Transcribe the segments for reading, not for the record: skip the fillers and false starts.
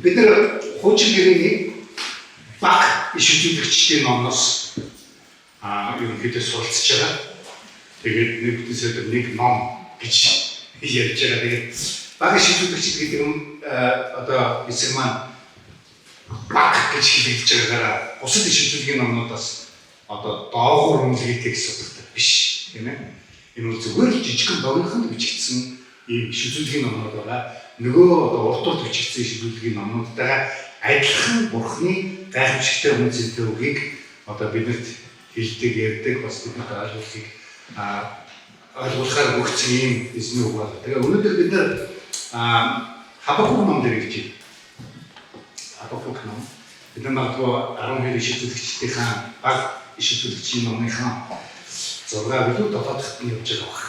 бид нар хуучин гэрээний баг иш үзүүлэгчдийн номноос ерөнхийдөө суралцж байгаа. Тэгээд нэг ном гэж ярьж байгаа. Тэгээд баг иш үзүүлэгчд гэдэг нь одоо эсрэг маань баг гэж хэлж байгаагаараа бусад иш үзүүлгийн номнуудаас одоо доогуур үнэлгээтэй асуудалтай биш тийм ээ. Энэ бол зүгээр л жижигхэн богинохонд бичигдсэн ийм иш үзүүлгийн номнууд байгаа. Нөгөө одоо урт урт бичигдсэн иш үзүүлгийн номнуудтайгаа адилхан бурхны гайхамшигтай үнцэнтэй үгийг одоо биднэрт хэлдэг, ярьдаг, бас биднэрт ойлгуулахаар өгсөн ийм эзний үг байна. Тэгээ өнөөдөр бид нар Хабакук ном дээр хэлж байна. Хабакук ном. Бид нар магадгүй 12 иш үзүүлэгчдийнхээ баг иш үзүүлэгчийн номынхаа 6 билүү 7 дахь нь явж байгаа баг.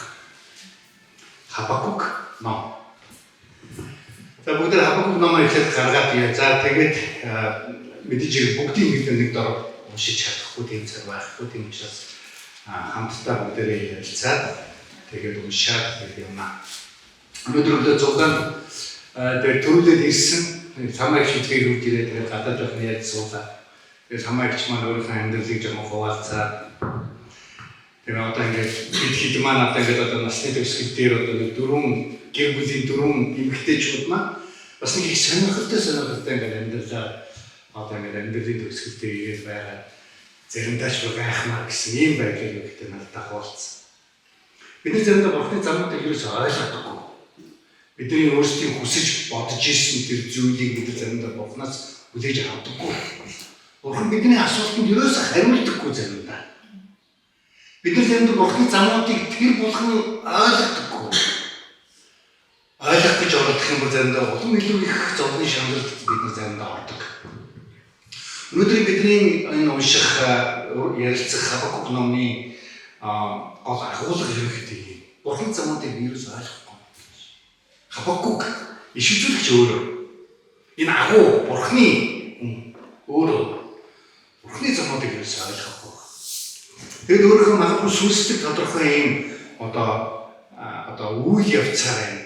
Хабакук ном. За бүгд Хабакук номыг ихлээр гаргаад яа. За тэгээд мэдээж бүгдийн бид нэг дор уншиж чадахгүй тийм цаг байхгүй. Тийм учраас хамтдаа бүгдээрээ ярилцаад тэгээд уншаад явна. Өнөөдөр зугаан дээр төрүүлээд ирсэн самайгч үтгэр үрд ирээд тэгээд гадаад явах яаж суулаа. Тэгээд самайгч маань өөрийнхөө амьдралыг жоохон хуваалцаад тэгээд одоо ингээд хэд маань одоо ингээд одоо насны төгсгөл дээр одоо нэг гэр бүлийн 4 эмэгтэйчүүд маань бас нэг их сонирхолтой ингээд амьдралаа одоо ингээд амьдралын төгсгөл дээр ирээд байгаа. Заримдаа ч гайхмаар гэсэн ийм байдлыг өгдөө надад хуваалцсан. Бид нар заримдаа бурхны замуудыг ерөөсөй ойлгохгүй. Бидний өөрсдийн хүсэж бодож ирсэн тэр зүйлийг бид заримдаа бурхнаас хүлээж авдаггүй. Бурхан бидний асуултанд ерөөсөй хариулдаггүй заримдаа. Бид нар заримдаа бурхны замуудыг тэр болгон ойлгодоггүй. Ойлгох гэж орох юм бол заримдаа улам илүү их зовлон шаналд бид нар заримдаа ордог. Өнөөдөр бидний энэ унших ярилцах Хабакук номны гол агуулга ерөнхийдөө юм. Бурхны замуудыг ерөөсөй ойлгохгүй. Хабакук иш үзүүлэгч өөрөө энэ агуу бурхны өөрөө бурхны замуудыг ерөөсөй ойлгохгүй. Тэгэд өөрийнхөө магадгүй сүнслэг тодорхой юм одоо үйл явцаар юм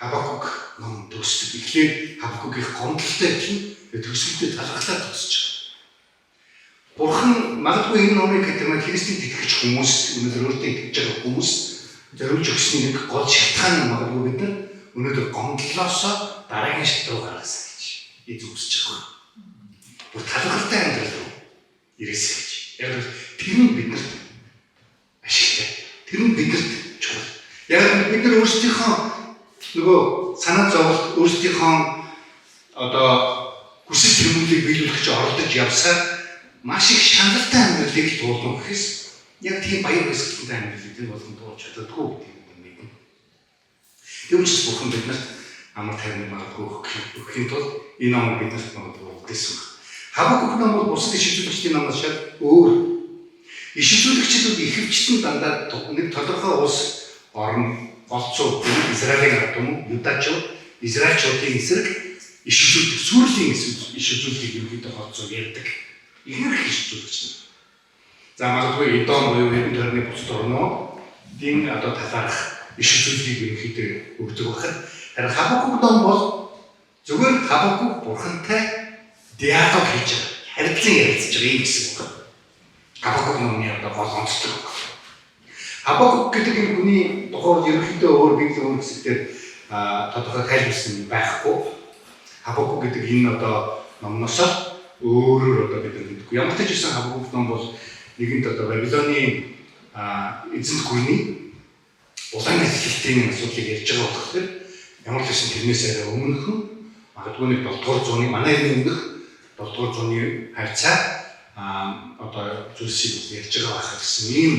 Хабакук ном төгсдөг. Эхлээд Хабакукийн гомдолтой чинь төгсгөлтэй талархлаа төгсөж байгаа. Бурхан магадгүй энэ номыг гэдэг нь Христэд итгэж хүмүүс өнөөдөр өөртөө итгэж байгаа хүмүүс зориулж өгсөн нэг гол шалтгаан магадгүй бид нар өнөөдөр гомдлоосоо дараагийн шат руу гаргасан гэж эз үсэж байгаа. Бүр талархалтай амьдрал руу ирээсэй гэж. Яг л тэр нь биднэрт ашигтай. Тэр нь биднэрт чухал. Яг бид нар өөрсдийнхөө нөгөө санаа зовлт өөрсдийнхөө одоо хүсэл тэмүүлийг биелүүлэх гэж оролдож явсаар маш их шаналтай амьдралыг туулах гэхээс яг тийм баяр баясгалантай амьдралыг болгон туулж чаддаггүй гэдэг юм байна. Тийм учраас бурхан биднэрт амар тайван магадгүй өгөхийн тулд энэ номыг биднэрт магадгүй өгсөн. Хабакук ном бол бусад иш үзүүлэгчдийн номоос шал өөр. Иш үзүүлэгчдүүд ихэвчлэн дандаа нэг тодорхой улс орн голцоо Израилийн ард түмэн Юдачууд Израильчуудын эсрэг иш үзүүлдэг сүрлийн иш үзүүлгийг ерөнхийдөө голцоо ярьдаг. Ихэнх иш үзүүлэгч нар. За магадгүй Эдом буюу Эден тойрны бусад орнуудын одоо талаарх иш үзүүлгийг ерөнхийдөө өгдөг байхад харин Хабакук ном бол зөвхөн Хабакук бурхантай диалог хийж байгаа. Харилцан ярилцж байгаа юм гэсэн үг. Хабакук номны одоо гол онцлог. Хабакук гэдэг энэ хүний тухайд ерөнхийдөө өөр биглийн үндэслэлээр тодорхой тайлбарсан байхгүй. Хабакук гэдэг энэ одоо номноос өөрөөр одоо бид нар мэдгүй. Ямар ч байсан Хабакук ном бол нэгэнт одоо Бабилоны эзэнт гүрний улаан эзлэлтийн асуудлыг ярьж байгаа болохоор ямар ч байсан тэрнээс арай өмнөх магадгүй нэг 7 дугаар зууны манай өмнөх 7 дугаар зууны хавцаа одоо зүйлсийг ярьж байгаа байх гэсэн ийм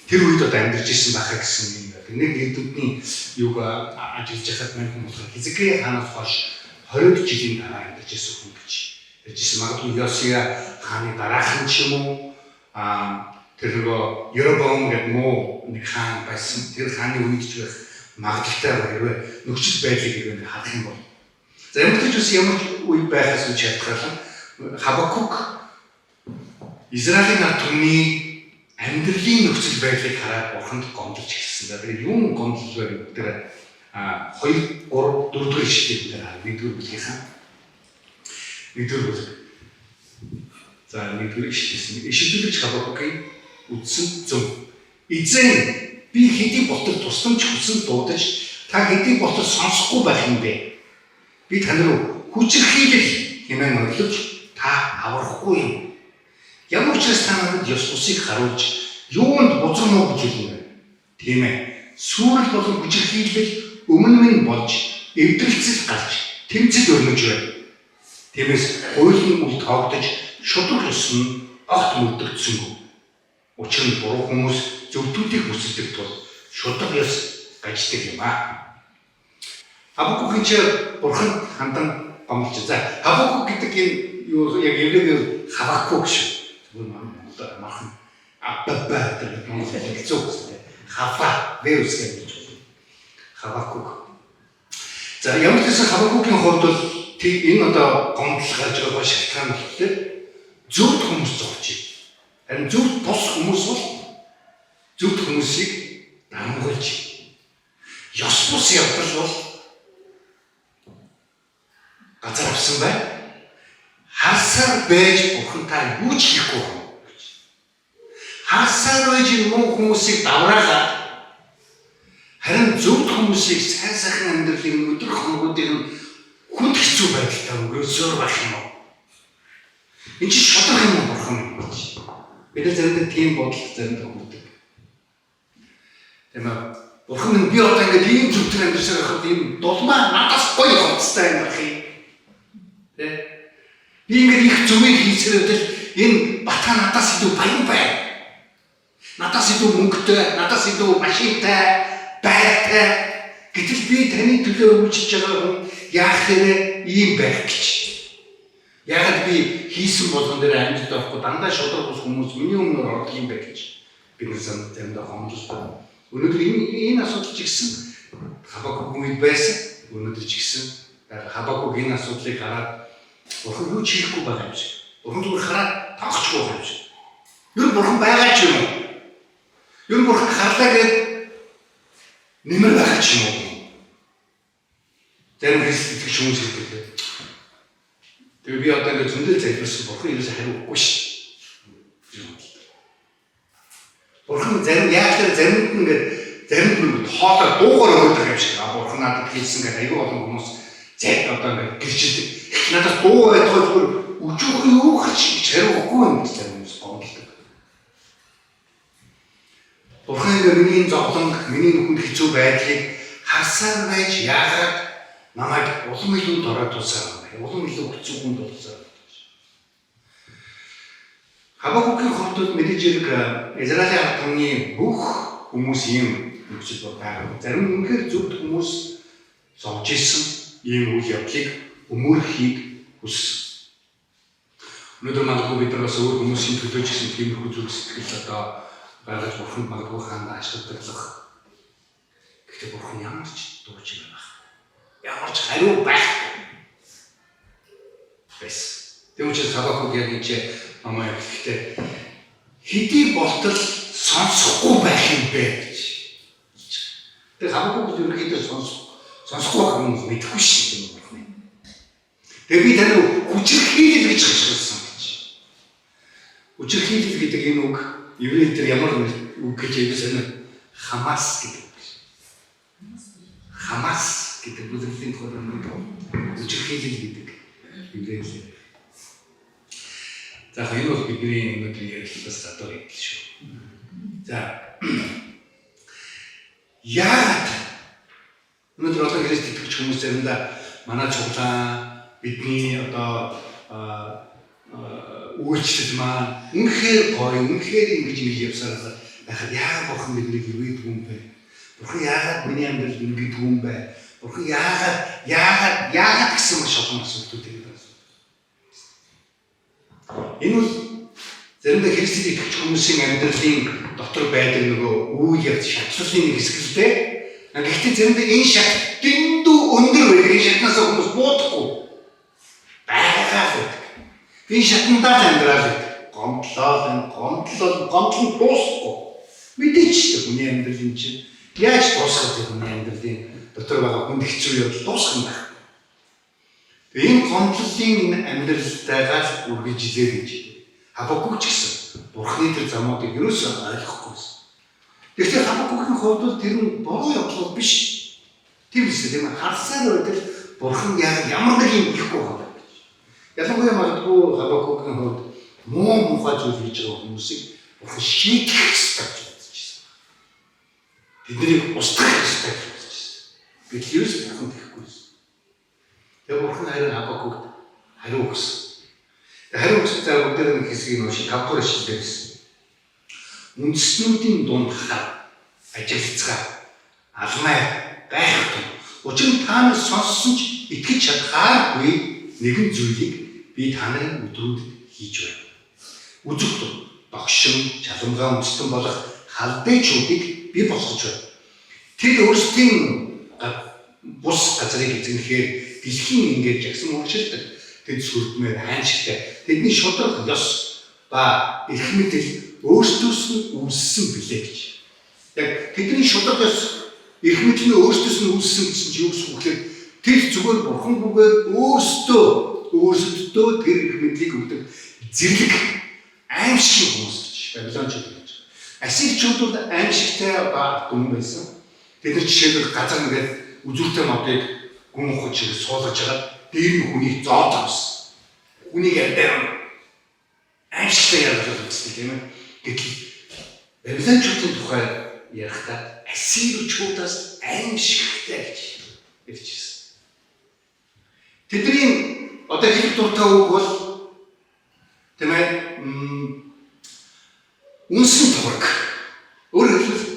тэр үед одоо амьдарч ирсэн байхаа гэсэн юм байна. Нэг эрдэмтний юуг ажиллаж байхад мань хүмүүс Хизкия хаанаас хойш 20 жилийн дараа амьдарч ирсэн хүн гэж ярьж ирсэн. Магадгүй Йосия хааны дараахан ч юм уу тэр нөгөө Еробоам гэдэг муу нэг хаан байсан. Тэр хааны үед ч байх магадaltaй хэрвээ нөхцөл байдлыг хэрвээ харах юм бол. За ямар ч ямар үе байхаас үл шалтгаалan Хабакук Израилийн ард түмний амьдралын нөхцөл байдлыг хараад бурханд гомдолж эхэлсэн. За тэр юм гомдол вэ? Тэр 2, 3, 4 дугаар ишлэлээр нэгдүгээр бүлгийнхаа Нэгдүгээр бүлэг. За нэгдүгээр ишилсэн. Ишилдүүлэгч Хабакукийн үдсэн зөв. Эзэн би хэдий ботор тусламж хүсэн дуудаж та хэдий ботор сонсохгүй байх юм бэ? Би тань руу хүчирхийлэл хэмээн орлож та аврахгүй юм. Ямар учраас та надад ёс бусыг харуулж юунд бузармуу гэж хэлнэ? Тийм ээ. Сүрэл болон хүчирхийлэл өмнө минь болж эвдрэлцэл гарч тэмцэл өрнөж байна. Тиймээс хуулийн үл тоогдож шудраг ёс нь огт мөрдөгдсөнгүй. Учир нь буруу хүмүүс зөвдүүдийг хүсдэг тул шудраг ёс гаждаг юм аа. Хабакукын ч бурхан хандан гомлж. За Хабакук гэдэг энэ юу яг еврейгээр Хабакук шүү. Тэгвэл Монголоор амархан Абба гэдэг Монголоор хэлцүү. Хафа вирус гэж байна. Хабакук. За ямар ч гэсэн Хабакукийн хувьд бол энэ одоо гомдол гарч байгаа шалтгаан болохоор зөвхт хүмүүс зовж байна. Харин зөвхт бос хүмүүс бол зөвхт хүмүүсийг дарамгуулж ёс бус явдал бол газар авсан бай. Харсаар байж бурхантай юу ч хийхгүй байна. Харсаар байж муу хүмүүсийг давраагаад харин зөвхт хүмүүсийг сайн сайхан амьдралын өдөр хоногуудыг хүнд хэцүү байдалтай өнгөрөөсөөр байх юм уу? Энэ чинь шудраг юм бурхан юм байна. Бид нар заримдаа тийм бодолд заримдаа хүрдэг. Тийм ээ. Бурхан минь би одоо ингээд ийм зөвхөн амьдсаар байхад ийм дулмаа надаас гоё хоцтой юм байна. Тэ? Би ингээд их зөвийг хийсээр өдөл энэ батга надаас илүү баян байна. Надаас илүү мөнгөтэй, надаас илүү машинтай, байртай. Гэтэл би таны төлөө үйлчилж байгаа хүн яах вэ ийм байх гэж. Яагаад би хийсэн болгон дээр амжилт авахгүй дандаа шудраг ус хүмүүс миний өмнө ордог юм бэ гэж би нэг заримдаа гомдож байна. Өнөөдөр энэ асуудал ч гэсэн Хабакук үед байсан. Өнөөдөр ч гэсэн Хабакук энэ асуудлыг хараад бурхан юу ч хийхгүй байгаа юм шиг. Бурхан зүгээр хараад тавхчихгүй байгаа юм шиг. Юу бурхан байгаа ч юм уу? Юу бурхан харлаа гэдэг нэмэр байгаа ч юм уу? Зарим христч хүмүүс хэлдэг. Тэгээ би одоо ингээд зөндөл залбирсан бурхан ерөөсөө хариухгүй шүү. Бурхан заримд ингээд заримд хоолой дуугаар өгдөг юм шиг. Бурхан надад хэлсэн гэдэг аюул олон хүмүүс зайд одоо ингээд гэрчилдэг. Надад дуу байдгаа зүгээр өжөөх юу гарч гэж хариухгүй юм гэж зарим хүмүүс гомддог. Бурхан ингээд миний зовлон, миний хүнд хэцүү байдлыг харсаар байж яагаад намайг улам илүү дорой тусаар улам илүү хэцүү хүнд болсоор. Хабакукийн хувьд мэдээж хэрэг Израилийн ард түмний бүх хүмүүс ийм нөхцөл байгаа. Зарим үнэхээр зөвхт хүмүүс зовж исэн ийм үйл явдлыг өмөрөхийг хүссэн. Өнөөдөр магадгүй бид нар бас өөр хүмүүсийн төлөө ч гэсэн тиймэрхүү зүйл сэтгэл одоо гаргаж бурхан магадгүй хаана ашигладаг. Гэхдээ бурхан ямар ч дууч юм байна. Ямар ч хариу байхгүй. Тэгм учраас Хабакук яг энэ намаа хэлэхдээ хэдий болтол сонсохгүй байх юм бэ гэж. Тэр Хабакук ерөнхийдөө сонсохгүй хүмүүс мэдэхгүй шүү дээ. Тэгээ би тань хүчирхийлэл гэж хэлсэн гэж. Хүчирхийлэл гэдэг энэ үг еврейдэр ямар үг гэж хэлсэн Хамас гэдэг. Хамас гэдэг бүлэглэлийн хөрөнгө хүчирхийлэл гэдэг еврейдэр. За энэ бол бидний өнөөдрийн ярилцлагаас гадуур юм шүү. За яагаад өнөөдөр одоо Христ итгэж хүмүүс заримдаа манай цуглаан бидний одоо үйлчлэл маань үнэхээр гоё, үнэхээр ингэж явсаар байхад яагаад бурхан биднийг ирээдгүй юм бэ? Бурхан яагаад миний амьдралд ингэдэг юм бэ? Бурхан яагаад гэсэн маш олон асуултууд байна. Энэ бол заримдаа Христэд итгэж хүмүүсийн амьдралын дотор байдаг нөгөө үйл явц шатлалын нэг хэсэг л дээ. Гэхдээ заримдаа энэ шат дэндүү өндөр байдаг. Энэ шатнаас хүмүүс буудахгүй байгаа гэдэг. Энэ шатндаа л амьдрал гэдэг. Гомдлол дуусахгүй. Мэдээч ч хүний амьдралын чинь яаж дуусах вэ? Хүний амьдралын дотор байгаа хүнд хэцүү явдал дуусах юм байна. Тэгээ энэ гомдлын энэ амьдралтайгаар үргэлж илээ гэж. Хабакук ч гэсэн Бурхны тэр замуудыг ерөөсөө ойлгохгүйсэн. Тэгэхээр Хабакукийн хувьд бол тэр нь буруу явдал биш. Тийм биз дээ. Харсаар байдаг Бурхан ямар нэг юм ихгүй байгаа гэж. Ялангуяа магадгүй Хабакукийн хувьд муу мухай зүйл хийж байгаа хүмүүсийг Бурхан шийдэх хэрэгтэй гэж бодчихсон. Тэднийг устгах хэрэгтэй гэж бодчихсон. Бид ерөөс Бурхан тэхгүйсэн. Тэгээ Бурхан харин Хабакукт хариу өгсөн. Хариу өгсөн цаг бүгдээр нэг хэсгийг уншиж 5 дугаар ишлэлээр хэлсэн. Үндэстнүүдийн дунд хар ажиглацгаа алмай байх тун. Учир нь та нар сонссон ч итгэж чадхааргүй нэгэн зүйлийг би та нарын өдрүүдэд хийж байна. Үзэгтэн, догшин, чаламгаа үндэстэн болох халдайчуудыг би босгож байна. Тэд өөрсдийн бус газрыг эзэмхээр дэлхийн ингээд жагсан ууршилдаг. Тэд сүрдмээр хайншигтай. Тэдний шудраг ёс ба эрх мэдэл өөрсдөөс нь үлссэн билээ гэж. Яг тэдний шудраг ёс эрх мэдэл нь өөрсдөөс нь үлссэн гэсэн чинь юу гэсэн үг вэ? Тэр зүгээр Бурхангүйгээр өөрсдөө тэр эрх мэдлийг өгдөг зэрлэг аимшиг хүмүүс гэж Бабилончууд гэж. Асирчууд бол аимшигтай дүн байсан. Тэд нар жишээлбэл газар нэгээд үзүүртэй модыг гүн ухаж суулгаж байгаа. Дээр нь хүнийг зоод авсан. Хүнийг ядаар аимшигтай ялгаж үзсэн тийм ээ. Гэтэл Бабилончуудын тухай ярихдаа Ассирчуудаас аимшигтай гэж ярьжсэн. Тэдний одоо хэлэх дуртай үг бол тийм ээ үнсэн тураг. Өөрөөр хэлбэл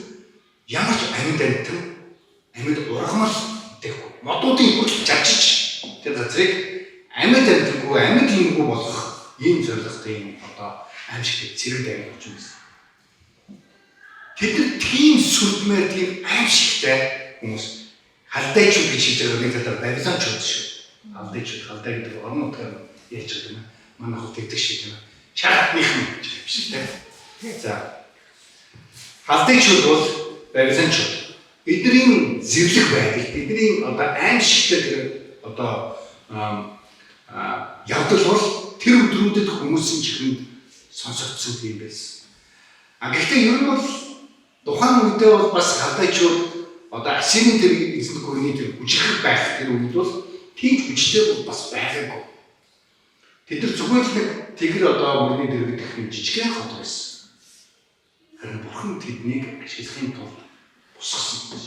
ямар ч амьд ургамал гэхгүй. Модуудын хүртэл жарчиж тэр газрыг амьд юмгүй болгох ийм зорилготой юм одоо аимшигтэй цэрэг дайны болж байсан. Тэд тийм сүрдмээр тийм аимшигтай хүмүүс халдайчууд гэж хэлж байгаа нэг талаар Бабилончууд шүү. Халдай гэдэг орон нутгаар ярьж байгаа юм. Манай хот тэгдэг шиг юм. Шаардныхан гэж юм шиг тийм. За. Халдайчууд бол Бабилончууд. Бидний зэрлэг байдал, бидний одоо аимшигтай тэр одоо явдал бол тэр өдрүүдэд хүмүүсийн чихэнд сонсогдсон юм байсан. Гэхдээ ер нь бол тухайн үедээ бол бас халдайчууд одоо Ассирийн тэр эзэнт гүрний тэр хүчрэх байх тэр үед бол тийм хүчтэй бол бас байгаагүй. Тэд нар зүгээр л нэг тэгэр одоо мөрний дэрэг гэх юм жижигхэн хот байсан. Харин Бурхан тэднийг ашиглахын тулд босгосон гэж.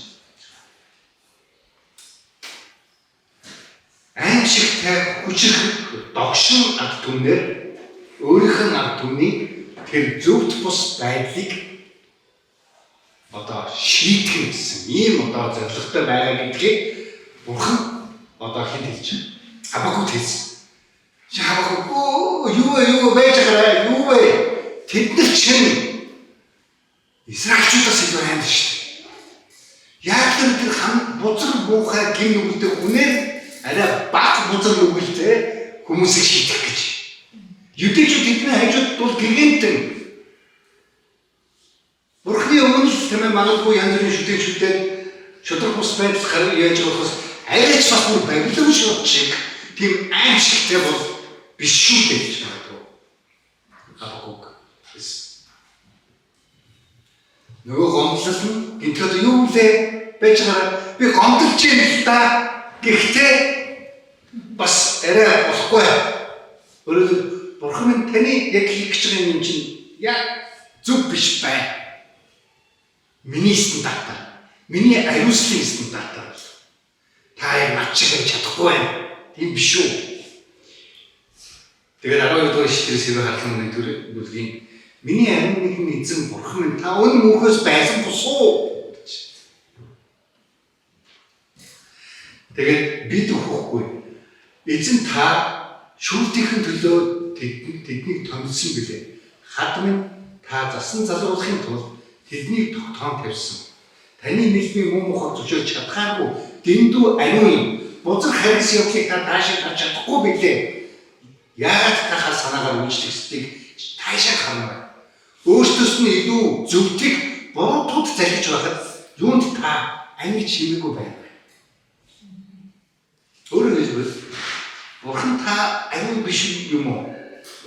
Аимшигтай хүчрэх догшин ард түмнэр өөрийнх нь ард түмний тэр зөвхт бус байдлыг одоо шийтгэн гэсэн ийм одоо зорилготой байгаа гэдгийг Бурхан одоо хэд хэлж байна? Хабакукт хэлсэн. Хабакук юу байж байгаа юу вэ? Тэд нар чинь Израильчуудаас илүү аим шүү дээ. Яг тэр бузар буухай гин нүгэлтэй хүнээр арай баг бузар нүгэлтэй хүмүүсийг шийдэх гэж. Юдэчүүд тэдний хажууд бол гэргэнтэн. Бурхны өмнө тийм ээ магадгүй янз бүрийн шүтээгчүүдэд шудраг бус байдал гараа яаж болохоос арайч бас бүр Бабилон шиг тийм аимшигтай бол биш шүү дээ гэж магадгүй. Хабакук. Нөгөө гомдлол нь гинтэд юу вэ? Байж байгаа би гомдлж юм л да. Гэхдээ бас арай болохгүй. Өөрөөр Бурхан таны яг хийх гэж байгаа юм чинь яг зөв биш байна. Миний стандартаар, миний ариуслын стандартаар та яг над шиг байж чадахгүй байна. Тийм биш үү? Тэгээд 12 дугаар ишлэлээс хэрэг хадлан нэг дүргийн миний ариун нэгэн эзэн Бурхан минь та өн мөнхөөс байсан босуу. Тэгээд бид өгөхгүй. Эзэн та шүлтийн төлөө тэднийг томилсон билээ. Хад минь та засан залруулахын тулд тэднийг тогтоон тавьсан. Таны нийгмийн муу мухад зөвшөөрч чадхааргүй дэндүү ариун юм. Бузар харис явдлыг та таашаа гарч чадахгүй билээ. Яагаад та санаагаар үйлчлэгсдгийг таашаа харна. Өөртөөс нь илүү зөвтгөх буруудад залгиж байхад юунд та амьд чимээгүй байна. Өөрөөр хэлбэл Бурхан та ариун биш юм уу?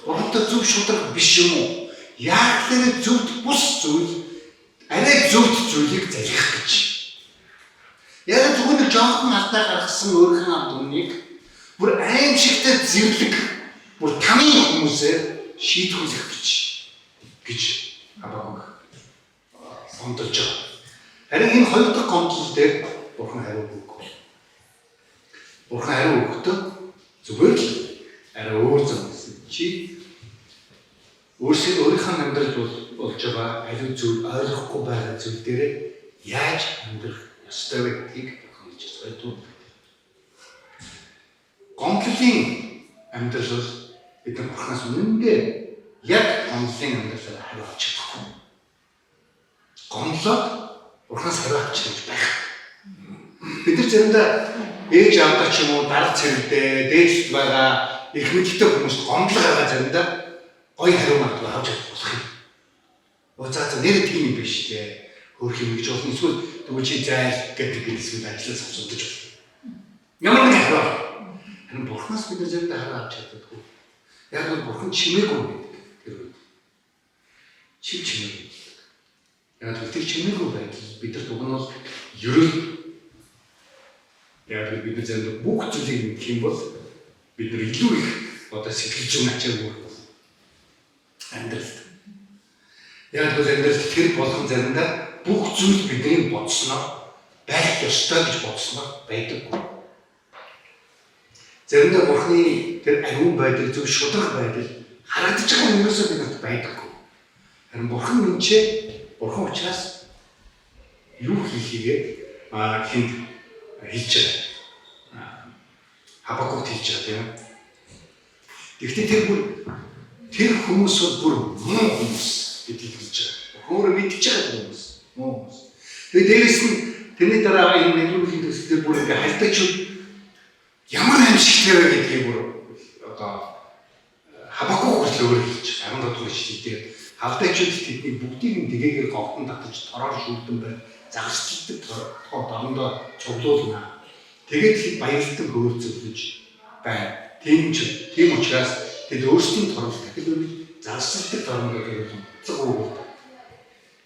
Бурхантай зөв шударга биш юм уу? Яг л зөвд бус зүйл арай зөвд зүйлийг залхих гэж. Яг зөвхөн жоохон алдаа гаргасан өөрхөн ард түмнийг бүр аимшигтай зэрлэг бүр тамийн хүмүүсээр шийдвэрлэх гэж Хабакук гомдолж байгаа. Харин энэ хоёр дахь гомдол дээр Бурхан хариу өгөхгүй. Бурхан хариу өгөхдөө зүгээр л арай өөр зам гэсэн. Чи өөрийнхөө амьдралд болж байгаа ариун зүйл ойлгохгүй байгаа зүйл дээр яаж амьдрах ёстой вэ гэдгийг Бурхан хэлж байгаа. Гомдлын амьдрал бол бид нар Бурханаас үнэндээ яг гомдлын амьдралаар хариу авч чадахгүй. Гомдлоод Бурханаас хариу авч чадж байх. Бид нар заримдаа ээж аавдаа ч юм уу дарга цэвэрлдээ дээдлэлт байгаа их мэдтэй хүмүүст гомдол гаргаа заримдаа гоё хариу магадгүй авч чадах болох юм. Уцаа нэр тийм юм биш тий. Хөөх юм гэж болно. Эсвэл тэгвэл чи зайл гэдэг эсвэл ажлаас авсуудаж болно. Ямар нэг хариу. Энэ Бурханаас бид нар заримдаа хариу авч чаддаггүй. Яг л Бурхан чимээгүй гэдэг. Тэр үед чимээгүй. Яг л тэр чимээгүй байдал бидэрт уг нь бол ерөөл яг л бид нар заримдаа бүх зүйлийг мэдэх юм бол бид нар илүү их одоо сэтгэл зүйн ачааг үүрэх амьдралд. Яг л амьдралд тэр болгон заримдаа бүх зүйл бидний бодсноо байх ёстой гэж бодсноо байдаггүй. Заримдаа Бурханы тэр ариун байдал зөв шударга байдал харагдаж байгаа юм ерөөсөө бидэрт байдаггүй. Харин Бурхан минь Бурхан учраас юу хийхийгээ хинд хэлж байгаа. Хабакук хэлж байгаа тийм. Гэхдээ тэр хүмүүс бүр муу хүмүүс гэдгийг хэлж байгаа. Өөрөө мэдчихэж байгаа хүмүүс. Муу хүмүүс. Тэгээд дээрэс нь тэрний дараа энэ нэгдүгээр төсөлтөөр бүр ингээ хальтагчуд ямар амьсгалтай вэ гэдгийг бүр одоо Хабакук хүртэл өөрөө хэлж байгаа. 17 дугаар ишлэлээр хавдагчуд тэдний бүгдийг нь дэгээгээр говтон татаж тороор шүлдэн байна. Загасчилдаг дорондоо цуглуулна. Тэгээд баярлалтан хөөцөлж байна. Тийм учраас тэд өөрсдийн торол дахид өргөж загасчилдаг дорондоо гэрэл цуглуулдаг.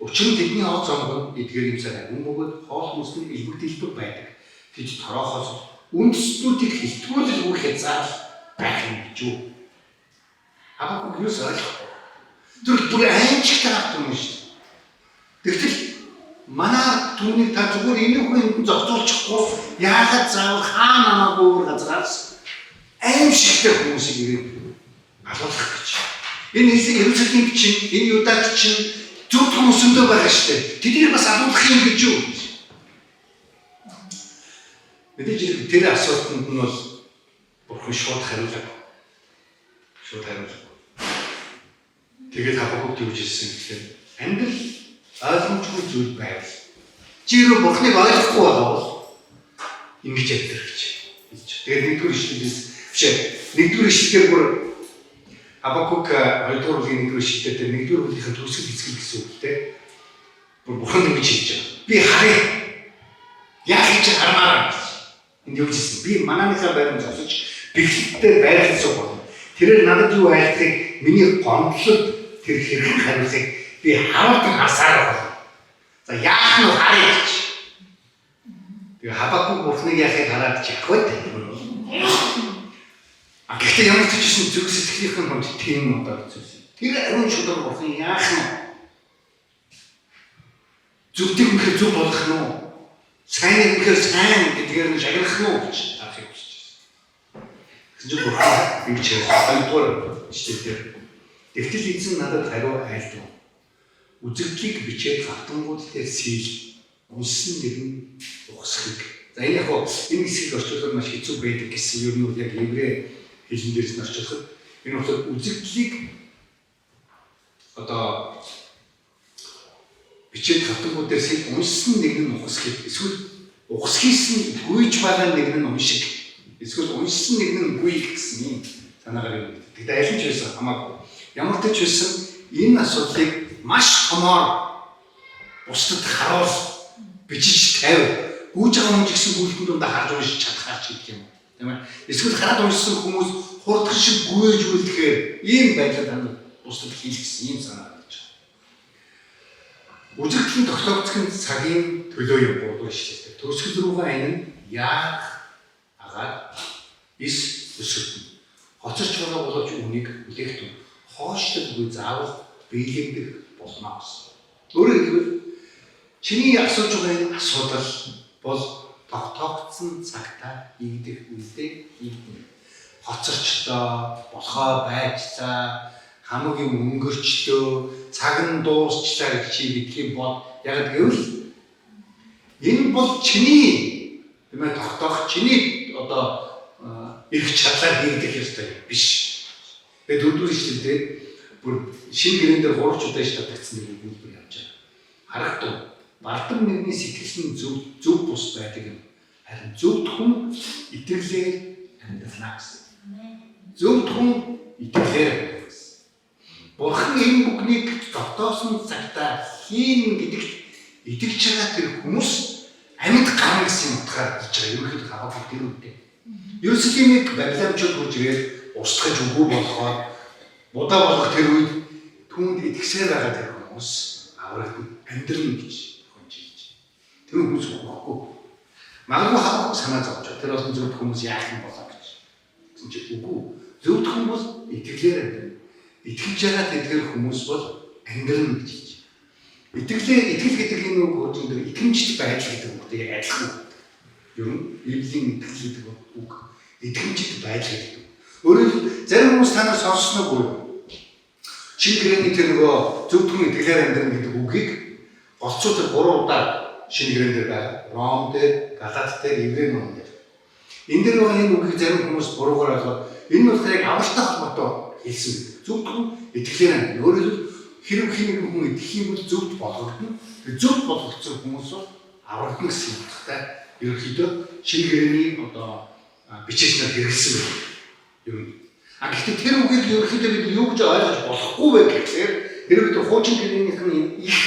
Учир нь тэдний оц онгод эдгээр юмсаар агун бөгөөд хоол хүнсний элбэг дэлбэг байдаг. Тэд тороохоос үндэстнүүдийг хилтгүүлэл бүх хязгаар байх юм гэж юу. Хабакук юу ойлгохгүй. Тэр бүр аимшигтай авт юм шүү дээ. Тэгтэл манай түүнийг та зүгээр энэ хүн зохицуулчихгүй яагаад заавал хаа намаагүй өөр газраас аимшигтай хүмүүсийг ирээд алуулах гэж. Энэ Иерусалим чинь, энэ Юдад чинь зөв хүмүүсэндээ байгаа шүү дээ. Тэднийг бас алуулах юм гэж юу? Мэдээж тэр асуултанд нь бол Бурхан шууд хариулав. Тэгээд Хабакук юу хэлсэн гэхээр амьдрал ойлгомжгүй зүйл байвал чи юу Бурханыг ойлгохгүй байгаа бол ингэж яддаг гэж хэлж. Тэгээд нэгдүгээр ишлэлээс нэгдүгээр ишлэлээр бүр Хабакук 2 дугаар бүлгийн нэгдүгээр ишлэлээр тэр нэгдүгээр бүлгийн төгсгөл хэсэг гэсэн үг те. Бүр Бурхан ингэж хэлж байгаа. Би харъя. Яг хийж хармаар. Энд юу гэсэн би манааныхаа байранд зогсож бэхлэлтэй байрлаж байгаа. Тэрээр надад юу айлтгийг миний гомдлол тэр хэрэг хариулахыг би хамаадан хасаар байна. За яах нь харъя гэж. Тэгээ Хабакук Бурханыг яахыг хараад чахвад. Гэхдээ ямар ч гэсэн зүрх сэтгэлийнхэн хүнд тийм удаа зүйлс. Тэр ариун шударга Бурхан яах нь? Зүгтийг үнэхээр зүг болгох нь уу? Сайныг үнэхээр сайн гэдгээр нь шагнах нь уу гэж харахыг хүсэж байна. Тэгвэл Бурхан ингэж хоёрдугаар ишлэлээр тэгтэл эзэн надад хариу айлдав. Үзэгдлийг бичээд хавтангууд дээр сийл унсан нэгэн ухсхийг. За энэ яг энэ хэсгийг орчуулахад маш хэцүү байдаг гэсэн ер нь яг еврей хэлэн дээрс нь орчуулахад энэ болохоор үзэгдлийг одоо бичээд хавтангууд дээр сийл унсан нэгэн ухсхийг эсвэл ухсхийс нь гүйж байгаа нэгэн уншиг эсвэл уншсан нэгэн гүй гэсэн юм санаагаар юм. Тэгтээ аль нь ч байсан хамаагүй. Ямар ч байсан энэ асуудлыг маш томоор бусдад харуул бичиж тавь. Гүйж байгаа юм гэсэн гүйлтэнд дундаа харж уншиж чадхаар ч гэдэг юм. Тийм ээ. Эсвэл хараад уншсан хүмүүс хурдхан шиг гүйж үлдэхээр ийм байдлаар танд бусдад хийх гэсэн ийм санаа гарч байгаа. Үзэгдлийн тогтоогдсон цагийн төлөө юм буудуу шилждэг. Төгсгөл рүүгээ энэ яах агаад ис өсөлтөн. Хоцорч байгаа боловч үнийг үлээх тун хоошлолгүй заавал биелэгдэх болно гэсэн. Өөрөөр хэлбэл чиний асууж байгаа энэ асуудал бол тогтоогдсон цагтаа хийгдэх үедээ хийгдэнэ. Хоцорчлоо, болохоо байжлаа, хамгийн өнгөрчлөө, цаг нь дуусчлаа гэж чи мэдэх юм бол яг гэвэл энэ бол чиний тийм ээ тогтоох чиний одоо эрх чадлаар хийгдэх ёстой биш. Тэгээд дөрөвдүгээр ишлэлдээ бүр шинэ гэрэн дээр 3 удаа ишлэлдэгдсэн нэг үйлдэл явж байгаа. Харагдав. Бардам нэгний сэтгэл нь зөв бус байдаг юм. Харин зөвд хүн итгэлээр амьдрах гэсэн. Зөвд хүн итгэлээр амьдрах гэсэн. Бурхан энэ бүхнийг тогтоосон цагтаа хийн гэдэгт итгэж байгаа тэр хүмүүс амьд гарна гэсэн утгаар хэлж байгаа. Ерөнхийдөө хаваа тэр үгтэй. Иерусалимыг Бабилончууд хурж ирээд устгаж үгүй болгоод будаа болгох тэр үед түүнд итгэсээр байгаа тэр хүмүүс аврагд амьдрын гэж хөнжиж. Тэр хүмүүс үгүй. Магадгүй хаваа санаа зовж байгаа. Тэр бол зөвхөн хүмүүс яах юм болоо гэж. Тэгсэн чинь үгүй. Зөвхөн хүмүүс итгэлээр амьдрна. Итгэж байгаа тэдгээр хүмүүс бол амьдрын гэж хэлж. Итгэл гэдэг энэ үг хожим дээр итгэмжт байдал гэдэг үгтэй адилхан. Ер нь Библийн итгэл гэдэг үг итгэмжт байдал гэдэг. Өөрөөр хэлбэл зарим хүмүүс танаас сонссноо буюу шинэ гэрээний тэр нөгөө зөвхөн итгэлээр амьдрна гэдэг үгийг голцоо тэр 3 удаа шинэ гэрэн дээр байгаа. Ром дээр, Галат дээр, Еврей ном дээр. Энэ дээр байгаа энэ үгийг зарим хүмүүс буруугаар ойлгоод энэ бол яг авралтай холбоотой хэлсэн. Зөвхөн итгэлээр амьдрна. Өөрөөр хэлбэл хэрэг хинэг хүн итгэх юм бол зөвд болгогдно. Тэр зөвд болгогдсон хүмүүс бол аврагдана гэсэн утгатай ерөнхийдөө шинэ гэрээний одоо бичээснээр хэрэгэлсэн байна. Ер нь. Гэхдээ тэр үгийг ерөнхийдөө бид юу гэж ойлгож болохгүй байх гэхээр хэрэг тэр хуучин гэрээнийх нь их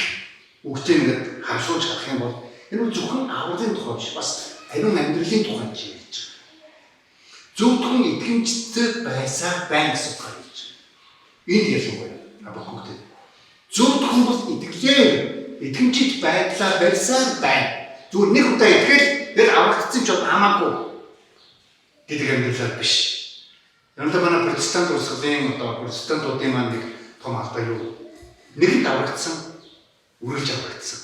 үгтэй ингээд хамсуулж харах юм бол энэ бол зөвхөн авралын тухай биш бас ариун амьдралын тухай гэж ярьж байгаа. Зөвхөн итгэмжтэй байсаар байна гэсэн утгаар хэлж байгаа. Энд ялангуяа Хабакукт зөвхөн бол итгэлээр итгэмжит байдлаар барьсаар байна. Зүгээр нэг удаа итгэл тэр аврагдсан ч хамаагүй гэдэг амьдралаар биш. Янда манай протестант улсуудын одоо протестантуудын маань нэг том алдаа юу? Нэгэнд аврагдсан, үргэлж аврагдсан.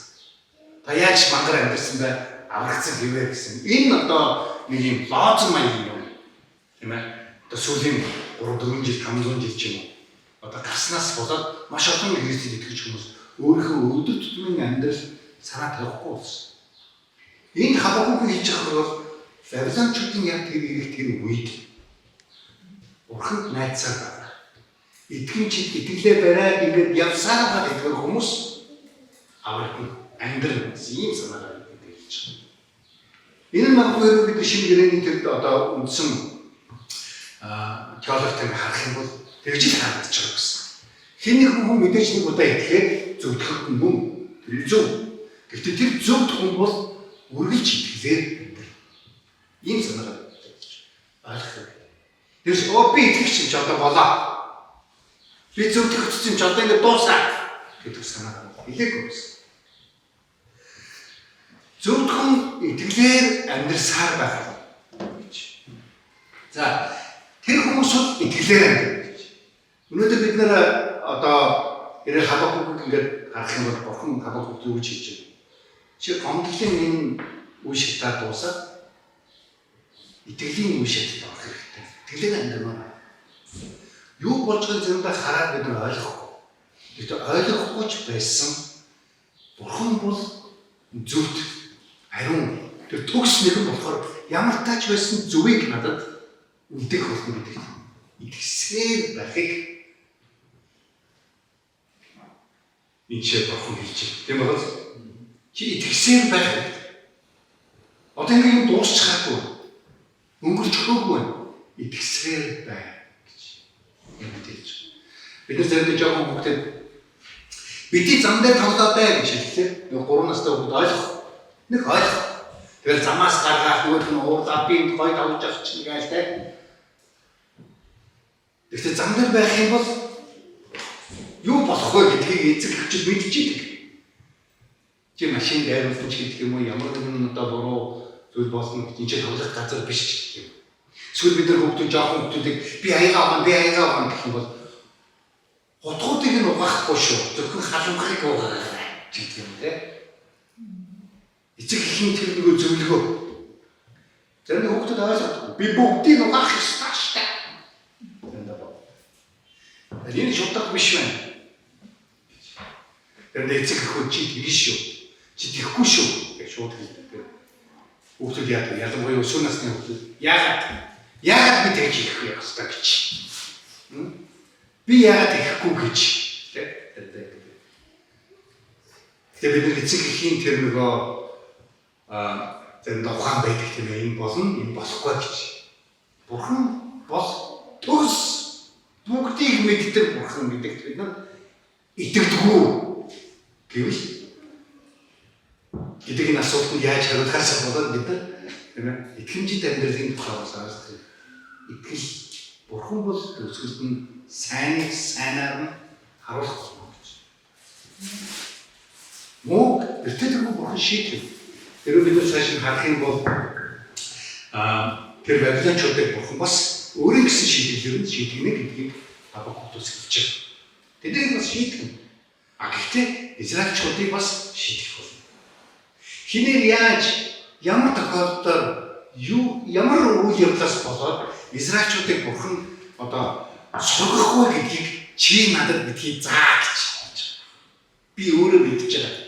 Та яаж мангар амьдсан бай аврагдсан гэвэр гэсэн. Энэ одоо нэг юм лоозон маяг юм. Тийм ээ. Одоо сүүлийн 3-4 жил, 500 жил ч юм уу. Одоо гарснаас болоод маш олон Христэд итгэж хүмүүс өөрийнхөө өдөр тутмын амьдрал санаа тавихгүй болсон. Энэ Хабакукт хэлж байгаа бол Бабилончуудын яг тэр ирэх тэр үед Бурханд найдсаар байна. Итгэмжид итгэлээ бариад ингээд явсаар байгаа гэдэг хүмүүс аврагд амьдрал гэсэн ийм санаагаар хэлж байгаа. Энэ нь магадгүй бид шинэ гэрээний тэр одоо үндсэн теологтой харах юм бол тэгж л харагдаж байгаа гэсэн. Хэн нэг хүн мэдээж нэг удаа итгэхэд зөвдөхөд нь мөн тэр зөв. Гэхдээ тэр зөвд хүн бол үргэлж итгэлээр амьдрал. Ийм санаагаар хэлж байгаа. Тэрс би итгэж юм ч одоо болоо. Би зөвдөхөд юм ч одоо ингэ дуусаа гэдэг санаагаар хэлээгүй байсан. Зөвхөн итгэлээр амьдрсаар байх гэж. За тэр хүмүүс бол итгэлээр амьдрах гэж. Өнөөдөр бид нэр одоо ирэх Хабакукт ингээд харах юм бол Бурхан Хабакукт юу гэж хэлж байна? Чи гомдлын энэ үе шатаа дуусаад итгэлийн үе шатад орох хэрэгтэй. Итгэлээр амьдрмаар. Юу болж байгааг зөвхөн хараад бид нар ойлгохгүй. Тэгвэл ойлгохгүй ч байсан Бурхан бол зөвд ариун тэр төгс нэгэн болохоор ямар тач байсан зөвийг надад үлдэх болно гэдэг. Итгэсээр байхыг энэ ч Бурхан хэлж байна. Тийм байна. Чи итгэсээр байх. Одоо ингэ юм дуусчихаагүй. Өнгөрчихөөгүй. Итгэсээр бай гэж юм хэлж. Бид нар зөвхөн жоохон хүүхдэд бидний зам дээр тоглоод бай гэж хэллээ. Нэг 3 настай хүүхэд ойлгох. Нэг ойлгох. тэгэл замаас гаргаад нөгөөх нь уурлаад би гой давж авах чинь гээл тэ. Гэхдээ зам дээр байх юм бол юу болох вэ гэдгийг эцэг эхчүүд мэдчихэдэг. Чи машин дайруулсан ч гэдэг юм уу ямар нэгэн одоо буруу зүйл болсон гэж энэ тоглох газар биш ч гэх юм. Эсвэл бид нар хүүхдүүд жоохон хүүхдүүдийг би аягаа авах гэх юм бол хотгуудыг нь угаахгүй шүү. Зөвхөн халуунхыг угаарай гэдэг юм те. Эцэг эхийн тэр нөгөө зөвлөгөө. Зарим хүүхдүүд ойлгохгүй. Би бүгдийг угаах ёстой шүү дээ. Энэ шударга биш байна. Тэр эцэг эхүүд чи тэгнэ шүү. Чи тэхгүй шүү гэж шууд хэлдэг. Хүүхдүүд яадаг? Ялангуяа өсвөр насны хүүхдүүд яагаад би тэгж хийх вэ хэвээр гэж. Би яагаад хийхгүй гэж тэгээ бид нар эцэг эхийн тэр нөгөө тэр ухаан байдаг тийм ээ энэ болно энэ болохгүй гэж. Бурхан бол төс бүгдийг мэддэг бурхан гэдэг бид нар итгэдэггүй гэвэл гэдэг энэ асуултанд яаж хариулахаас болоод бид нар тийм ээ итгэмжит амьдралын тухай болоос итгэл бурхан бол төсөлд нь сайныг сайнаар нь харуулах болно гэж. Мог эртэлгүй бурхан шийтгэв. Тэр бид нар цааш нь харах юм бол тэр Бабилончуудыг бурхан бас өөрийн гэсэн шийдвэрээр шийдгэнэ гэдгийг Хабакуктус хэлж байна. Тэднийг бас шийдгэнэ. Гэхдээ Израильчуудыг бас шийдэх болно. Хинээр яаж ямар тохиолдолд ямар үйл явдлаас болоод Израильчуудыг бурхан одоо сургах вэ гэдгийг чи надад битгий заа гэж хэлж байна. Би өөрөө мэдчихэж байна.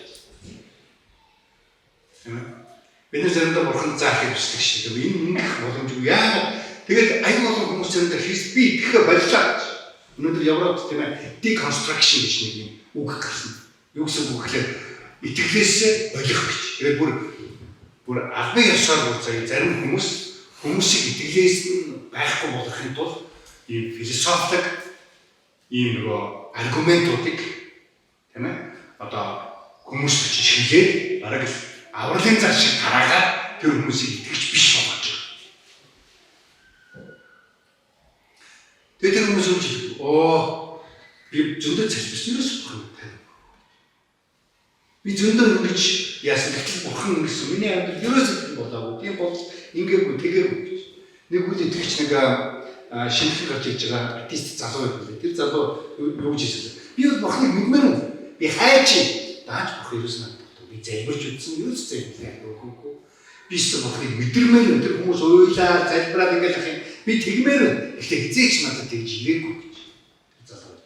Бид нар заримдаа бурхан заахыг хүсдэг шүү дээ. Энэ ингэх боломжгүй. Яагаад тэгээд аюул олон хүмүүс заримдаа Христ би итгэхэ боллоо гэж. Өнөөдөр Европт тийм ээ deconstruction гэж нэг юм үг гарсан. Юу гэсэн үг гэхээр итгэлээсээ болох гэж. Тэгээд бүр албан ёсоор зарим хүмүүсийг итгэлээс нь байхгүй болгохын тулд ийм философик ийм нөгөө аргументуудыг тийм ээ одоо хүмүүст шилжээд бараг л авралын зар шиг гараагаад тэр хүмүүсийг итгэж биш болгож байгаа. Тэгээд тэр хүмүүс үгүй би зөндөө залбирснаас бурхан тань. Би зөндөө ингэж яасан гэтэл бурхан ингэсэн. Миний амьдрал ерөөсөө болоогүй. Тийм бол ингээгүй тэгээгүй гэж. Нэг үл итгэгч нэг шинжлэх гарч ирж байгаа артист залуу байдаг. Тэр залуу юу гэж хэлсэн. Би бол бурханыг мэдмээр юм. Би хайч дааж бурхан ерөөсөө надад би залбирч үзсэн. Ерөөсөө залбирахгүй. Би ч бурханыг мэдэрмээр юм. Тэр хүмүүс уйлаа залбираад ингэж ах юм. Би тэгмээр юм. Гэхдээ хизээч надад тэгж ирээгүй гэж. Залуу.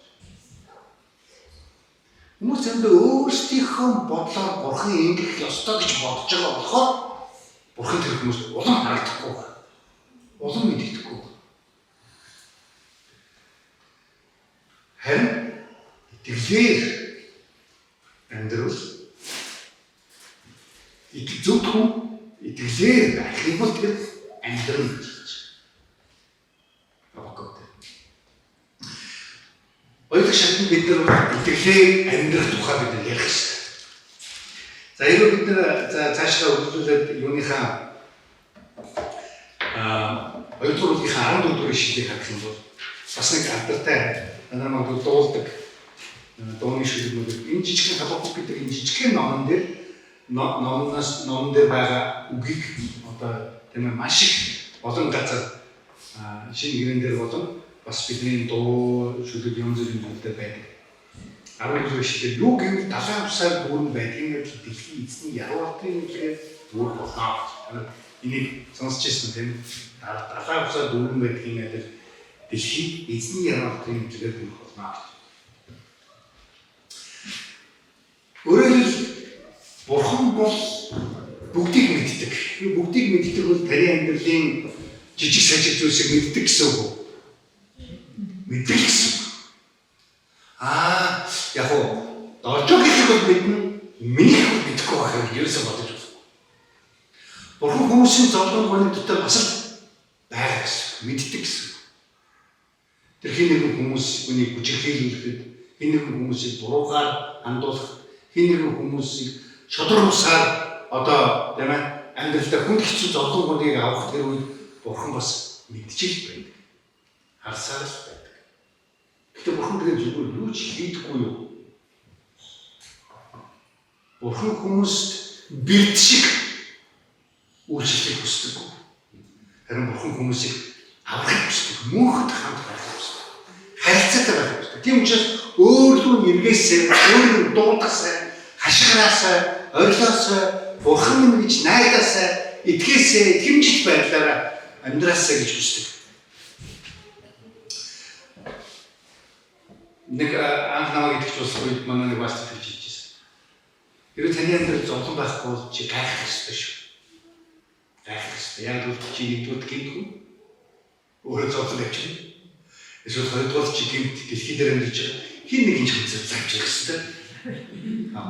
Хүмүүс зөндөө өөрсдийнхөө бодлоор бурхан ингэх ёстой гэж бодож байгаа болохоор бурхан тэр хүмүүст улам харагдахгүй байна. Улам мэддэхгүй. Харин итгэлээр амьдрал зөвхөн итгэлээр байх юм бол тэр амьдрал гэж байна. Хабакукт. Ойлгох шатнд бид нар итгэлээр амьдрах тухай бид нар ярих хэрэгтэй. За eerder бид нар цаашдаа үргэлжлүүлээд юуныхаа хоёрдугаар 14 дугаар шилийг харах юм бол бас нэг алдартай намайг дуулдаг дууны шүлгүүд энэ жижигхэн Хабакук гэдэг энэ жижигхэн номон дээр байгаа үгийг одоо тийм ээ маш их олон газар шинэ гэрэн дээр болон бас бидний дуу шүлэг юм зэрэг зүйлтэй байдаг. 12 шилээр юу гэвэл далайн усаар дүүрэн байдгийг дэлхийн эзний ярвалтын хэлээр дүүрэх болно. Энийг сонсч ирсэн тийм далайн усаар дүүрэн байдгийн адил дэлхийн эзний ярвалтын хэлээр дүүрэх болно. Өөрөөр хэлбэл бурхан бол бүгдийг мэддэг. Бүгдийг мэддэг бол таны амьдралын жижиг сажиг зүйлсийг мэддэг гэсэн үг. Мэддэг гэсэн. Яг уу доржогын бол мэднэ, миний бол мэдэхгүй байх юм ерөөсөө бодож байна. Бурхан хүмүүсийн зовлонгооны дотор бас л байгаа гэсэн, мэддэг гэсэн. Тэр хин нэгэн хүмүүсийг бүжиглүүлэхэд, хин нэгэн хүмүүсийг буруугаар хандуулах, хин нэгэн хүмүүсийг шодрогсаар одоо тийм ээ амьдралдаа хүнд хэцүү зовлон гоныг авах тэр үед Бурхан бас мэдчихэл байдаг. Харсаар л байдаг. Гэхдээ Бурхан тэгээд зүгээр юу ч хийдэггүй юу? Бурхан хүмүүст бэрд шиг үйлчлэх хүсдэг. Харин Бурхан хүмүүсийг аврах хүсдэг. Мөнхөд хамт байх хүсдэг. Харилцаатай байх хүсдэг. Тийм учраас өөрлөө нэргээсээ, өөрийн дуудахсаа, хашгираасаа, орилоосаа, Бурхан минь гэж найдаасаа, итгээсээ, итгэмжит байдлаараа амьдраасаа гэж хүсдэг. Нэг анх намайг итгэж болсон үед манай нэг бас хэлж иржсэн. Хэрвээ таны амьдрал зовлон байхгүй бол чи гайхах ёстой шүү. Гайхах ёстой. Яг л чи нэгдүгээр гинтгүй. Өөрөө зовлон авчирна. Эсвэл хоёрдугаар чи гинт дэлхий дээр амьдарч байгаа. Хин нэг ч хүнсээ завчих ёстой.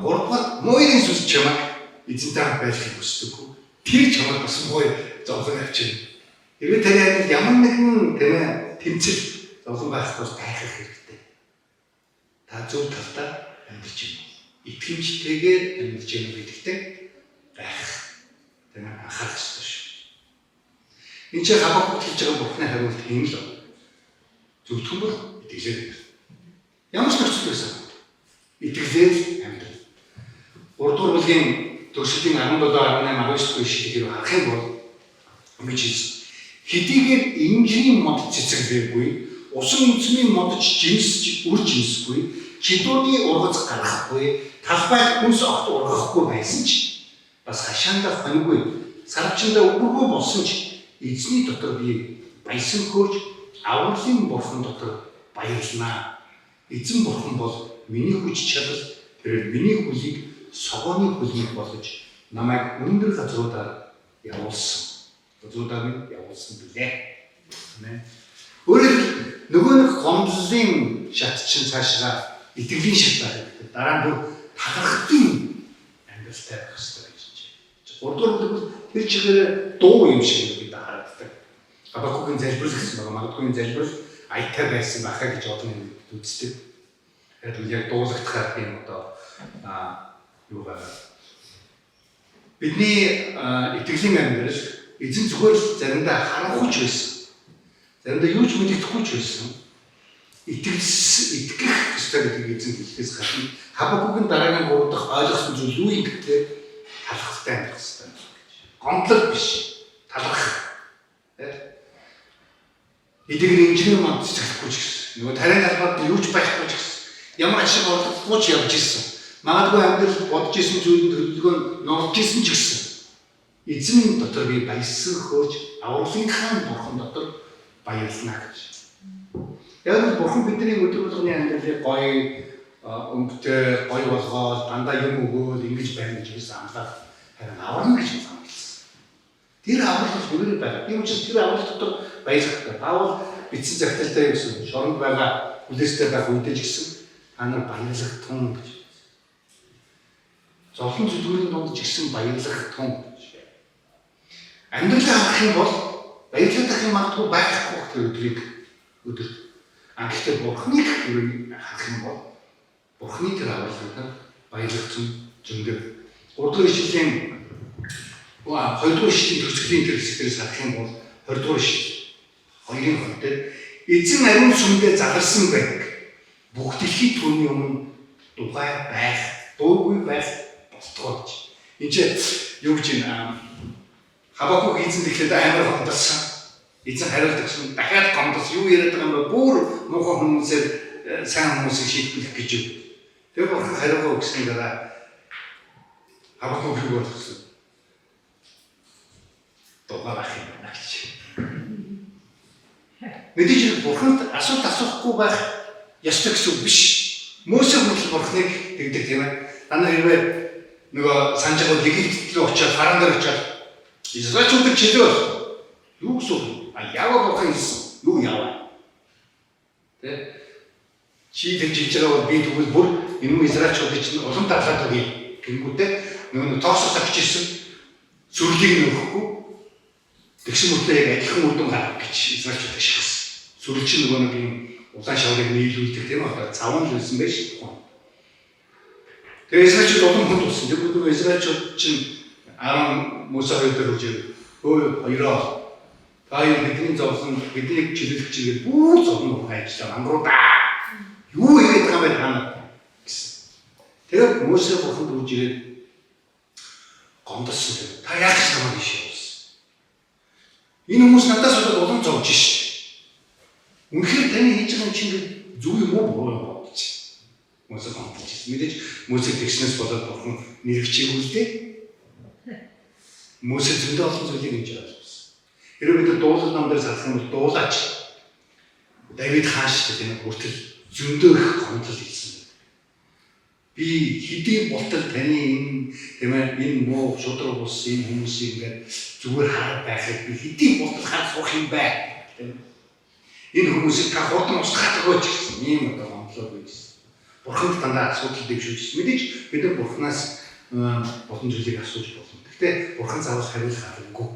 Гуравдугаар мууийн сүс чамаг эзэнтэй хамт байхыг хүсдэггүй. Тэр чамаг бас муу зовлон авчирна. Хэрвээ таны амьдрал ямар нэгэн тэмцэл зовлон байхгүй бол гайхах хэрэгтэй. Та зөв талдаа амьдарч байна. Итгэмжтэйгээр амьдарч байна гэдэгтээ гайхах. Тэ анхаарах ёстой шүү. Энд чи Хабакук хэлж байгаа Бурхны хариулт юм л. Зөвхөн бол итгэлээр амьдрах. Ямар ч нөхцөл байсан. Итгэлээр амьдрах. 3 дугаар бүлгийн төгсөлийн 17-18-19 шийдгээр харах юм бол мэдээж хэдийгээр инжирийн мод цэцэглээгүй, усан эзмийн модж жинсж үр жинсгүй, чидуудын ургац гаргахгүй, талбайд хүнс огт ургахгүй байсан ч бас хашаандаа хоньгүй, сарвчандаа өвгөргүй болсон ч эзний дотор би баясан хөөж авралын Бурхан дотор баярлнаа. Эзэн Бурхан бол миний хүч чадал, тэр миний хөлийг согооны хөлийг болгож намайг өндөр газруудаар явуулсан. Газруудаар явуулсан билээ. Амен. Өөрөөр нөгөө нэг гомдлын шат чинь цаашаа итгэлийн шат байх гэдэг. Дараа нь бүр талархтын амьдралтай байх хэрэгтэй гэж байна. 3 дугаар бүлэг тэр чигээр дуу юм шиг бид харагддаг. Хабакукын залбирал гэсэн байгаа. Магадгүй залбирал аятай байсан байхаа гэж олон юм үздэг. Тэгэхээр яг дуулагдахаар тийм одоо юу байгаа. Бидний итгэлийн амьдрал эзэн зүгээр л заримдаа харанхуйч байсан. Заримдаа юу ч мэддэхгүй ч байсан. Итгэх ёстой гэдгийг эзэн хэлхээс гадна Хабакукын дараагийн 3 дахь ойлгосон зүйл юу юм гэхээр талархалтай амьдрах ёстой. Гомдлол биш. Талархах. Эдгээр инженер мод цэцэглэхгүй ч гэсэн. Нөгөө тариан талбайд юу ч байхгүй ч гэсэн. Ямар ашиг орлогогүй ч явж ирсэн. Магадгүй амьдрал бодож исэн зүйлийн төлөвлөгөө норж исэн ч гэсэн. Эзэн дотор би баясан хөөж авралынхаа Бурхан дотор баярлнаа гэж. Яг л Бурхан бидний өдөр болгоны амьдралыг гоё өнгөтэй гоё болгоод дандаа юм өгөөд ингэж байна гэж biz амлаад харин аврал гэж амласан. Тэр аврал бол өөрөө байгаа. Тийм учраас тэр аврал дотор баярлах. Паул бичсэн захидалтай гэсэн шоронд байгаа хүлээстэй байх үедээ ч гэсэн та нар баярлах тун гэж. Зовлон зүдгүүрийн донд ч гэсэн баярлах тун. Амьдралаа харах юм бол баярлах юм магадгүй байхгүй гэх өдрийг өдөр. Гэхдээ Бурхныг харах юм бол Бурхны тэр авралыг баярлах зөндөө. 3 дугаар ишлэлийн 2 дугаар ишлэлийн төгсгөлийн тэр хэсгээс харах юм бол 20 дугаар ишлэл 2-ын хонтод эзэн ариун сүмдээ загарсан байдаг. Бүх дэлхий түүний өмнө дугай байх, дуугүй байх болтгоо гэж. Энд чи юу гэж юм Хабакук эзэн тэгэхээр амар гомдсон. Эзэн хариулт өгсөн. Дахиад гомдсон. Юу яриад байгаа юм бэ? Бүр муухай хүмүүсээр сайн хүмүүсийг шийдвэрлэх гэж юу. Тэр Бурхан хариугаа өгсөн дараа Хабакук юу болсон? Дугаарах юм байна гэж. Мэдээж Бурханд асуулт асуухгүй байх ёстой гэсэн үг биш. Мөсө хүртэл Бурханыг тэгдэг тийм ээ. Та нар хэрвээ нөгөө санаж байгаа Египт рүү очиад Фараон дээр очиад Израильчуудыг чилээл юу гэсэн яаваа Бурхан хэлсэн. Юу яаваа? Тэ? Чи тэр жилж байгаа бол би тэгвэл бүр энэ Израильчуудыг чинь улам дадлаад өгье. Тэнгүүтээ нөгөө тоосоо тавьж ирсэн сүрлийг нөхөхгүй тэгсэн мэтлээ яг адилхан үр дүн гаргах гэж Израильчуудыг шахсан. Сүрэл чинь нөгөө нэг юм улаан шаврыг нийлүүлдэг тийм үү? Цаван л байсан байж. Тэгээ Израильчууд улам хүнд болсон. Тэгвэл нөгөө Израильчууд чинь Мөсө хоёр төрүүлж өө хоёроо та юу бидний зовсон бидний чөлөөлөх чигээр бүх зовно хайчлаа ангуудаа. Юу хийгээд байгаа юм бэ та гэсэн. Тэгээд Мөсө бурханд үрж ирээд гомдсон тэр. Та яаж ч намайг биш явуулсан. Энэ хүмүүс надаас болоод улам зовж шээ. Үнэхээр таны хийж байгаа чинь зөв юм уу буруу юм бодож. Мөсө гомдчихсэн. Мэдээж Мөсө тэгснээс болоод бурхан нэрвчээг үлдээ. Мөсө зөндөө олон зүйлийг хийж байгаа юм. Хэрвээ бид дуулал ном дээр сарах юм бол дуулаач. Давид хаан шүү дээ хүртэл зөндөө их гомдол хийсэн. Би хэдийн болтол таны энэ муу шудраг ус энэ хүмүүсийг ингээд зүгээр хараад байхад би хэдийн болтол харж суух юм бэ? Энэ хүмүүсийг та хурдан устгах гэж гэсэн ийм одоо гомдлоо байсан. Бурханд дандаа асуудал дэвшүүлж. Мэдээж бид нар Бурханаас олон зүйлийг асууж болно. Гэхдээ Бурхан заавал хариулах аргагүй.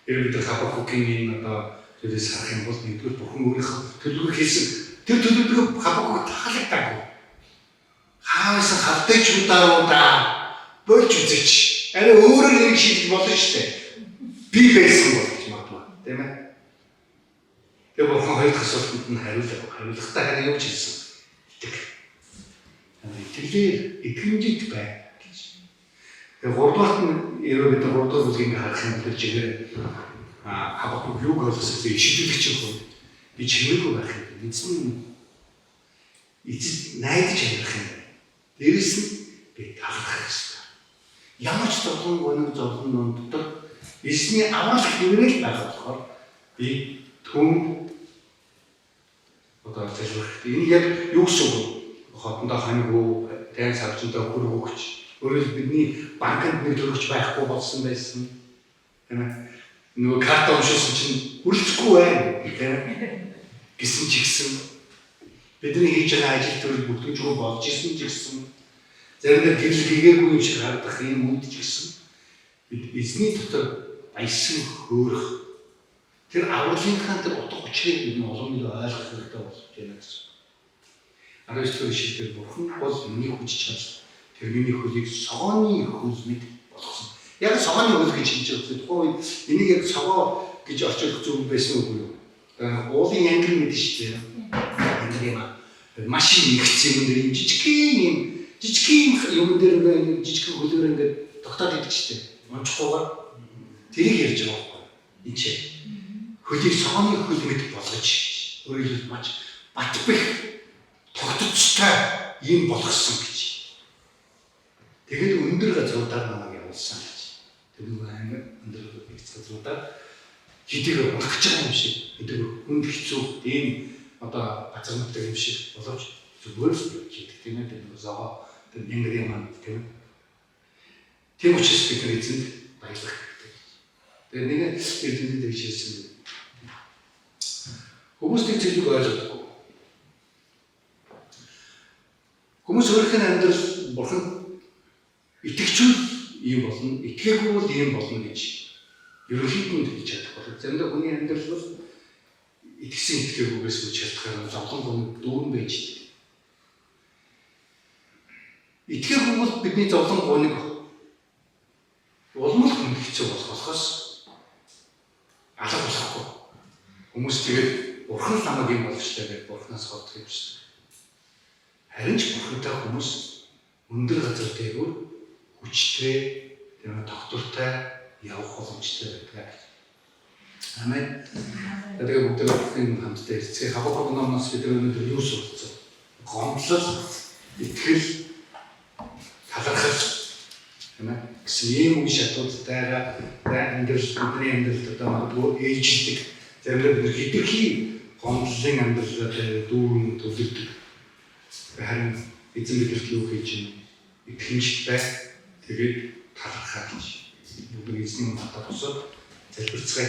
Хэрвээ бид Хабакукийн энэ одоо зүйлээс харах юм бол нэгдүгээр Бурхан өөрийнхөө төлөвлөгөө хийсэн. Тэр төлөвлөгөө Хабакук таалагдаагүй. Хаасан хавтайчуудаараа болж үзэж. Арай өөрөөр нэг шийдэл болно шүү дээ. Би байсан бол гэж магадгүй. Тийм ээ. Тэгээ Бурхан хоёр дахь асуултанд нь хариулахдаа харин юу ч хэлсэн. Итэг. Итгэлээр итгэмжит бай гэж. Тэгээ гуравдугаарт нь ерөө бид гуравдугаар бүлгийг харах юм бол жигээр Хабакук юуг олсон бэ? Шийдвэрлэгч юм. Би чимээгүй байх юм. Эцэст найдаж амьдрах юм. Дээрээс нь би талархах хэрэгтэй. Ямар ч зовлон гоног зовлон дотор эсний амрах хэмнэл байх болохоор би түн одоо залбирах. Энэ яг юу гэсэн үг вэ? Хотондоо ханьгүй, тань савчтай хөрөг өгч, өөрөөр бидний банкнд нэг төгрөгч байхгүй болсон байсан. Тийм ээ. Нөгөө карт уншуулсан чинь хүрлцэхгүй байна. Тийм ээ. Гэсэн ч гэсэн бидний хийж байгаа ажил төрөл бүртгэжгүй болж исэн ч гэсэн заримдаа гэрэл хийгээгүй юм шиг харагдах юм үед ч гэсэн бид эзний дотор баясан хөөрөх тэр авралынхаа тэр утга учирыг бид олон нэг ойлгох хэрэгтэй болж байна гэсэн. 19-р шийдэл Бурхан бол миний хүч чадал тэр миний хөлийг согооны хөл мэд болгосон. Яг согооны хөл гэж хэлж байгаа. Тухайн үед энийг яг согоо гэж орчуулах зөв байсан үгүй юу? Уулын англи мэд шүү дээ. Англи юм аа. Маш их нэгцсэн юм жижигхэн юм дээр жижиг хөлөөр ингээд тогтоод идэг шүү дээ. Онцгойгоор тэрийг ярьж байгаа байхгүй. Энд чи хөлийг согооны хөл мэд болгож өөрөөр хэлбэл маш бат бэх тогтцтой юм болгосон гэж. Тэгээд өндөр газруудаар намайг явуулсан гэж. Тэр нэг аймаг өндөр газруудаар хитэйгээр унах гэж байгаа юм шиг. Тэр хүнд хэцүү ийм одоо газар нутаг юм шиг боловч зүгээр л хийдэг тийм ээ. Тэр зогоо тэр янгарын маань тийм ээ. Тийм учраас бид эзэнд баярлах хэрэгтэй. Тэр нэг эрдэмтэд хэлсэн. Хүмүүс нэг зүйлийг ойлгохгүй. Хүмүүс өөрийнхөө амьдрал Бурхан итгэжүүл ийм болно, итгээгүй бол ийм болно гэж ерөнхийдөө хэлж чадах бол заримдаа хүний амьдрал бол итгэсэн итгээгүйгээс үл шалтгаалan зовлон гомд дүүрэн байж дээ. Итгээгүй бол бидний зовлон гоног улам л хүнд хэцүү болохоос алга болохгүй. Хүмүүс тэгээд Бурхан намайг юм болгочтой гэж Бурханаас холдох юм шиг. Харин ч Бурхантай хүмүүс өндөр газар дээгүүр хүчтэй, тийм тогтвортой явах боломжтой байдаг. Амен. Тэгээд бүгд Бурханы хамтдаа ирцгээ Хабакук номоос бид өнөөдөр юу суралцсан? Гомдлол, итгэл, талархал, тийм ээ. Гэсэн ийм үе шатуудтайгаа амьдрал бидний амьдралд одоо магадгүй ээлжилдэг. Заримдаа бид хэтэрхий гомдлын амьдралаар дүүрэн төлөвлөдөг. Харин эзэн бидэнд юу хийж юм? Итгэмжтэй тэгээд талархаа гэж. Бүгд эзний надад тусаад залбирцгаая.